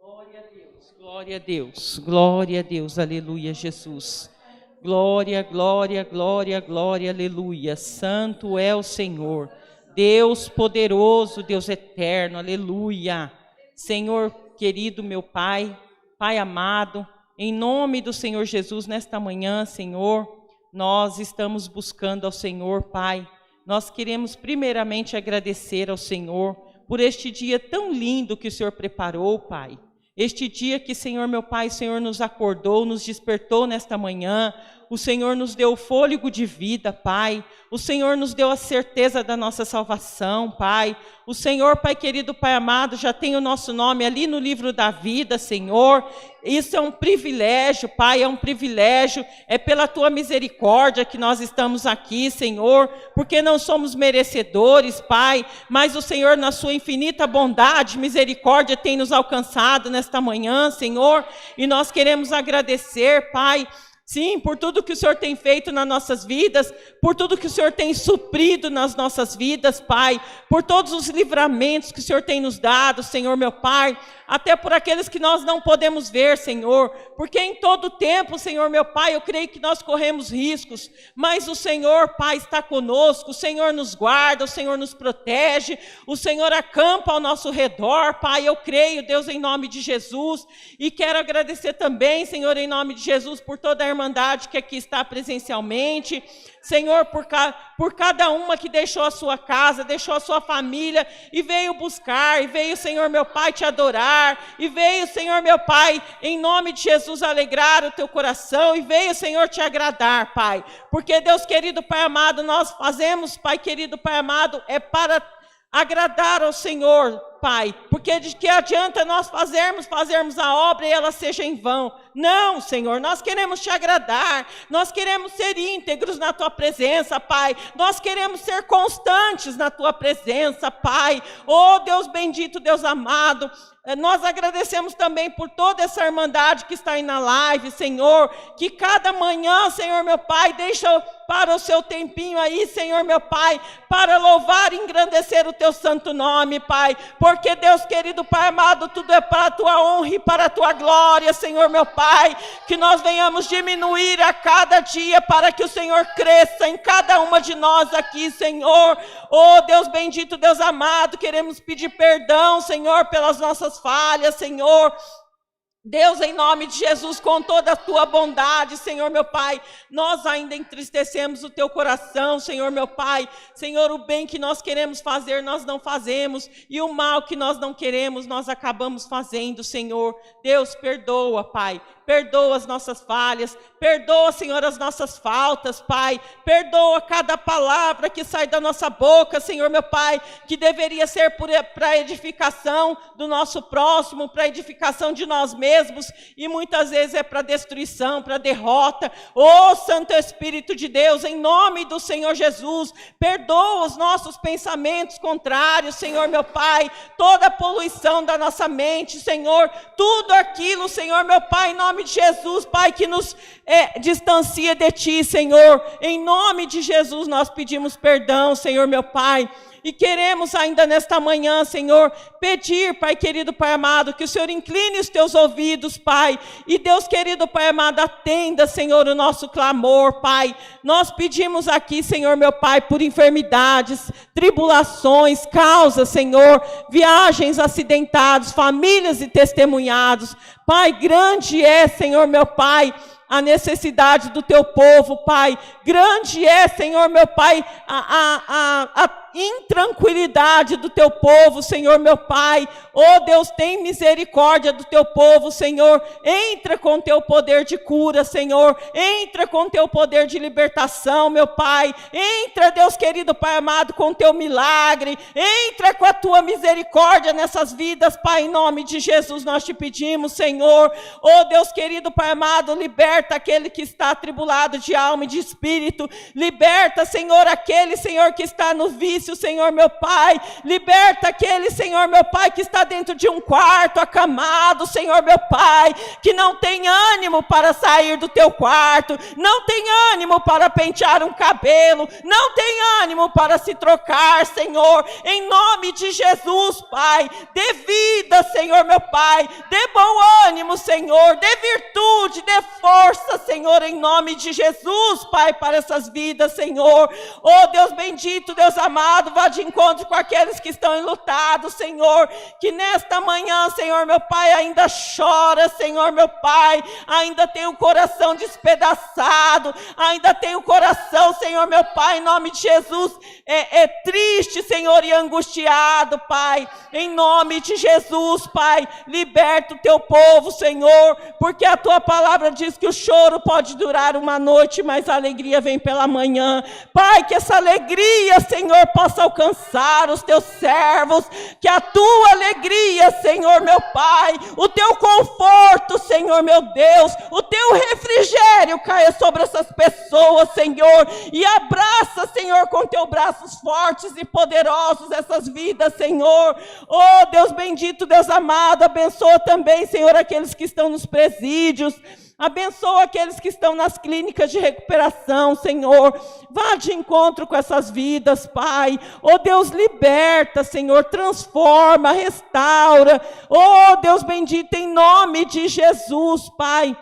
Glória a Deus, glória a Deus, glória a Deus, aleluia, Jesus. Glória, glória, glória, glória, aleluia. Santo é o Senhor, Deus poderoso, Deus eterno, aleluia. Senhor querido, meu Pai, Pai amado, em nome do Senhor Jesus, nesta manhã, Senhor, nós estamos buscando ao Senhor, Pai. Nós queremos primeiramente agradecer ao Senhor por este dia tão lindo que o Senhor preparou, Pai. Este dia que, Senhor, meu Pai, o Senhor nos acordou, nos despertou nesta manhã. O Senhor nos deu o fôlego de vida, Pai. O Senhor nos deu a certeza da nossa salvação, Pai. O Senhor, Pai querido, Pai amado, já tem o nosso nome ali no livro da vida, Senhor. Isso é um privilégio, Pai, é um privilégio. É pela Tua misericórdia que nós estamos aqui, Senhor, porque não somos merecedores, Pai, mas o Senhor, na Sua infinita bondade, misericórdia, tem nos alcançado nesta manhã, Senhor, e nós queremos agradecer, Pai, sim, por tudo que o Senhor tem feito nas nossas vidas, por tudo que o Senhor tem suprido nas nossas vidas, Pai, por todos os livramentos que o Senhor tem nos dado, Senhor, meu Pai, até por aqueles que nós não podemos ver, Senhor, porque em todo tempo, Senhor, meu Pai, eu creio que nós corremos riscos, mas o Senhor, Pai, está conosco, o Senhor nos guarda, o Senhor nos protege, o Senhor acampa ao nosso redor, Pai, eu creio, Deus, em nome de Jesus, e quero agradecer também, Senhor, em nome de Jesus, por toda a irmandade que aqui está presencialmente, Senhor, por cada uma que deixou a sua casa, deixou a sua família e veio buscar, e veio, Senhor, meu Pai, te adorar, e veio, Senhor, meu Pai, em nome de Jesus, alegrar o teu coração, e veio, Senhor, te agradar, Pai, porque, Deus querido, Pai amado, nós fazemos, Pai querido, Pai amado, é para agradar ao Senhor, Pai, porque de que adianta nós fazermos a obra e ela seja em vão? Não, Senhor, nós queremos te agradar, nós queremos ser íntegros na tua presença, Pai, nós queremos ser constantes na tua presença, Pai, oh Deus bendito, Deus amado, nós agradecemos também por toda essa irmandade que está aí na live, Senhor, que cada manhã, Senhor meu Pai, deixa para o seu tempinho aí, Senhor meu Pai, para louvar e engrandecer o teu santo nome, Pai, porque Deus querido, Pai amado, tudo é para a tua honra e para a tua glória, Senhor meu Pai, que nós venhamos diminuir a cada dia para que o Senhor cresça em cada uma de nós aqui, Senhor, oh Deus bendito, Deus amado, queremos pedir perdão, Senhor, pelas nossas falhas, Senhor, Deus, em nome de Jesus, com toda a tua bondade, Senhor meu Pai, nós ainda entristecemos o teu coração, Senhor meu Pai, Senhor, o bem que nós queremos fazer, nós não fazemos, e o mal que nós não queremos, nós acabamos fazendo, Senhor. Deus, perdoa, Pai, perdoa as nossas falhas, perdoa, Senhor, as nossas faltas, Pai, perdoa cada palavra que sai da nossa boca, Senhor meu Pai, que deveria ser para a edificação do nosso próximo, para a edificação de nós mesmos, e muitas vezes é para destruição, para derrota. Ô Santo Espírito de Deus, em nome do Senhor Jesus, perdoa os nossos pensamentos contrários, Senhor meu Pai, toda a poluição da nossa mente, Senhor, tudo aquilo, Senhor meu Pai, em nome de Jesus, Pai, que nos distancia de Ti, Senhor, em nome de Jesus nós pedimos perdão, Senhor meu Pai, e queremos ainda nesta manhã, Senhor, pedir, Pai querido, Pai amado, que o Senhor incline os teus ouvidos, Pai, e Deus querido, Pai amado, atenda, Senhor, o nosso clamor, Pai. Nós pedimos aqui, Senhor meu Pai, por enfermidades, tribulações, causas, Senhor, viagens acidentadas, famílias e testemunhados. Pai, grande é, Senhor meu Pai, a necessidade do teu povo, Pai. Grande é, Senhor meu Pai, a intranquilidade do teu povo, Senhor meu Pai. Oh Deus, tem misericórdia do teu povo, Senhor. Entra com teu poder de cura, Senhor. Entra com teu poder de libertação, meu Pai. Entra, Deus querido, Pai amado, com teu milagre. Entra com a tua misericórdia nessas vidas, Pai, em nome de Jesus nós te pedimos, Senhor. Oh Deus querido, Pai amado, liberta aquele que está atribulado de alma e de espírito. Liberta, Senhor, aquele, Senhor, que está no vício, vício, Senhor meu Pai. Liberta aquele, Senhor meu Pai, que está dentro de um quarto acamado, Senhor meu Pai, que não tem ânimo para sair do teu quarto, não tem ânimo para pentear um cabelo, não tem ânimo para se trocar, Senhor, em nome de Jesus, Pai. Dê vida, Senhor meu Pai, dê bom ânimo, Senhor, dê virtude, dê força, Senhor, em nome de Jesus, Pai, para essas vidas, Senhor. Oh Deus bendito, Deus amado, vá de encontro com aqueles que estão enlutados, Senhor, que nesta manhã, Senhor meu Pai, ainda chora, Senhor meu Pai, ainda tem o coração despedaçado, ainda tem o coração, Senhor meu Pai, em nome de Jesus, é triste, Senhor, e angustiado, Pai, em nome de Jesus, Pai, liberta o teu povo, Senhor, porque a tua palavra diz que o choro pode durar uma noite, mas a alegria vem pela manhã. Pai, que essa alegria, Senhor, possa alcançar os teus servos, que a tua alegria, Senhor meu Pai, o teu conforto, Senhor meu Deus, o teu refrigério caia sobre essas pessoas, Senhor, e abraça, Senhor, com teus braços fortes e poderosos essas vidas, Senhor. Oh Deus bendito, Deus amado, abençoa também, Senhor, aqueles que estão nos presídios, abençoa aqueles que estão nas clínicas de recuperação, Senhor. Vá de encontro com essas vidas, Pai. Oh Deus, liberta, Senhor, transforma, restaura. Oh Deus bendito, em nome de Jesus, Pai.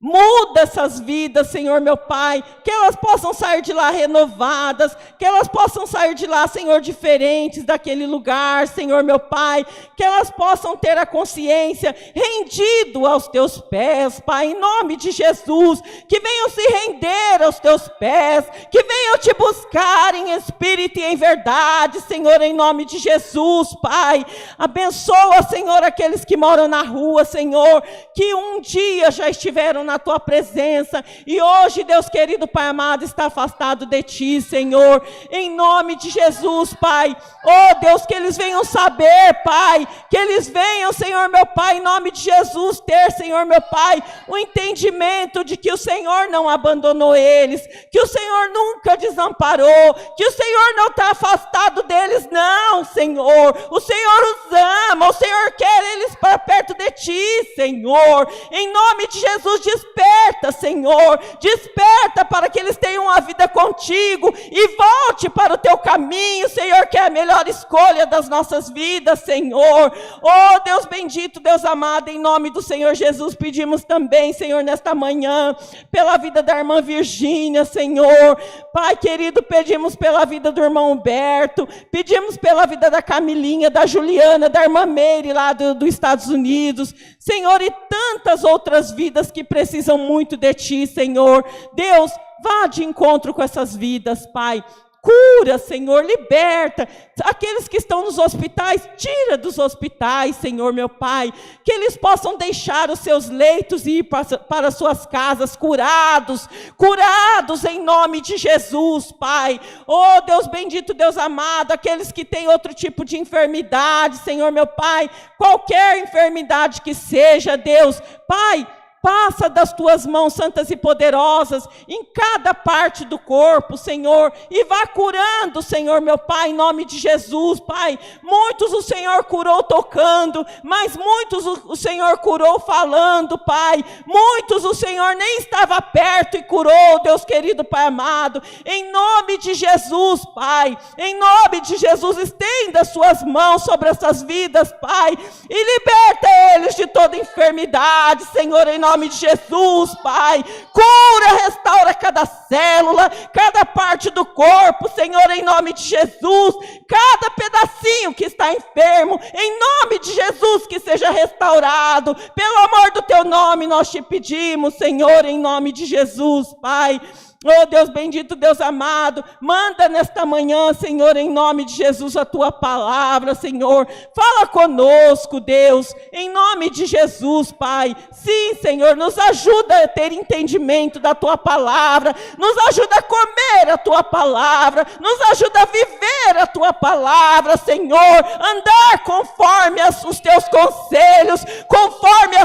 Muda essas vidas, Senhor meu Pai, que elas possam sair de lá renovadas, que elas possam sair de lá, Senhor, diferentes daquele lugar, Senhor meu Pai, que elas possam ter a consciência rendido aos teus pés, Pai, em nome de Jesus, que venham se render aos teus pés, que venham te buscar em espírito e em verdade, Senhor, em nome de Jesus, Pai. Abençoa, Senhor, aqueles que moram na rua, Senhor, que um dia já estiveram na tua presença e hoje, Deus querido, Pai amado, está afastado de ti, Senhor, em nome de Jesus, Pai. Oh Deus, que eles venham saber, Pai, que eles venham, Senhor meu Pai, em nome de Jesus, ter, Senhor meu Pai, o entendimento de que o Senhor não abandonou eles, que o Senhor nunca desamparou, que o Senhor não está afastado deles, não, Senhor. O Senhor os ama, o Senhor quer eles para perto de ti, Senhor, em nome de Jesus. Desperta, Senhor, desperta para que eles tenham uma vida contigo e volte para o teu caminho, Senhor, que é a melhor escolha das nossas vidas, Senhor. Oh Deus bendito, Deus amado, em nome do Senhor Jesus, pedimos também, Senhor, nesta manhã, pela vida da irmã Virgínia, Senhor. Pai querido, pedimos pela vida do irmão Humberto, pedimos pela vida da Camilinha, da Juliana, da irmã Meire lá dos Estados Unidos, Senhor, e tantas outras vidas que precisam muito de ti, Senhor. Deus, vá de encontro com essas vidas, Pai. Cura, Senhor, liberta. Aqueles que estão nos hospitais, tira dos hospitais, Senhor, meu Pai. Que eles possam deixar os seus leitos e ir para suas casas curados, curados em nome de Jesus, Pai. Oh, Deus bendito, Deus amado, aqueles que têm outro tipo de enfermidade, Senhor, meu Pai, qualquer enfermidade que seja, Deus, Pai, passa das tuas mãos santas e poderosas em cada parte do corpo, Senhor, e vá curando, Senhor, meu Pai, em nome de Jesus, Pai. Muitos o Senhor curou tocando, mas muitos o Senhor curou falando, Pai. Muitos o Senhor nem estava perto e curou, Deus querido, Pai amado. Em nome de Jesus, Pai, em nome de Jesus, estenda as suas mãos sobre essas vidas, Pai, e liberta eles de toda enfermidade, Senhor, em nome de Jesus, Pai. Cura, restaura cada célula, cada parte do corpo, Senhor, em nome de Jesus. Cada pedacinho que está enfermo, em nome de Jesus, que seja restaurado. Pelo amor do teu nome nós te pedimos, Senhor, em nome de Jesus, Pai. Oh Deus bendito, Deus amado, manda nesta manhã, Senhor, em nome de Jesus, a tua palavra, Senhor. Fala conosco, Deus, em nome de Jesus, Pai. Sim, Senhor, nos ajuda a ter entendimento da tua palavra, nos ajuda a comer a tua palavra, nos ajuda a viver a tua palavra, Senhor, andar conforme os teus conselhos, conforme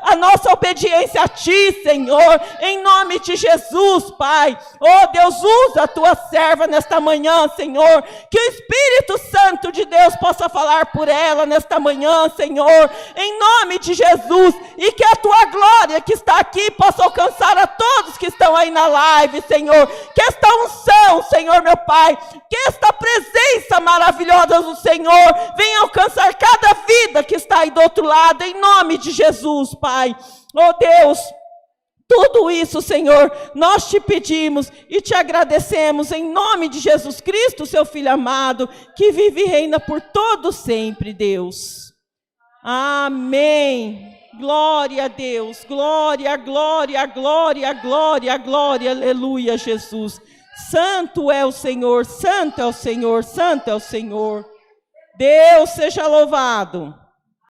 a nossa obediência a ti, Senhor, em nome de Jesus, Pai. Pai. Oh Deus, usa a tua serva nesta manhã, Senhor, que o Espírito Santo de Deus possa falar por ela nesta manhã, Senhor, em nome de Jesus, e que a tua glória que está aqui possa alcançar a todos que estão aí na live, Senhor, que esta unção, Senhor meu Pai, que esta presença maravilhosa do Senhor venha alcançar cada vida que está aí do outro lado, em nome de Jesus, Pai. Oh Deus, tudo isso, Senhor, nós te pedimos e te agradecemos em nome de Jesus Cristo, seu Filho amado, que vive e reina por todo sempre, Deus. Amém. Glória a Deus, glória, glória, glória, glória, glória, aleluia, Jesus. Santo é o Senhor, santo é o Senhor, santo é o Senhor. Deus seja louvado.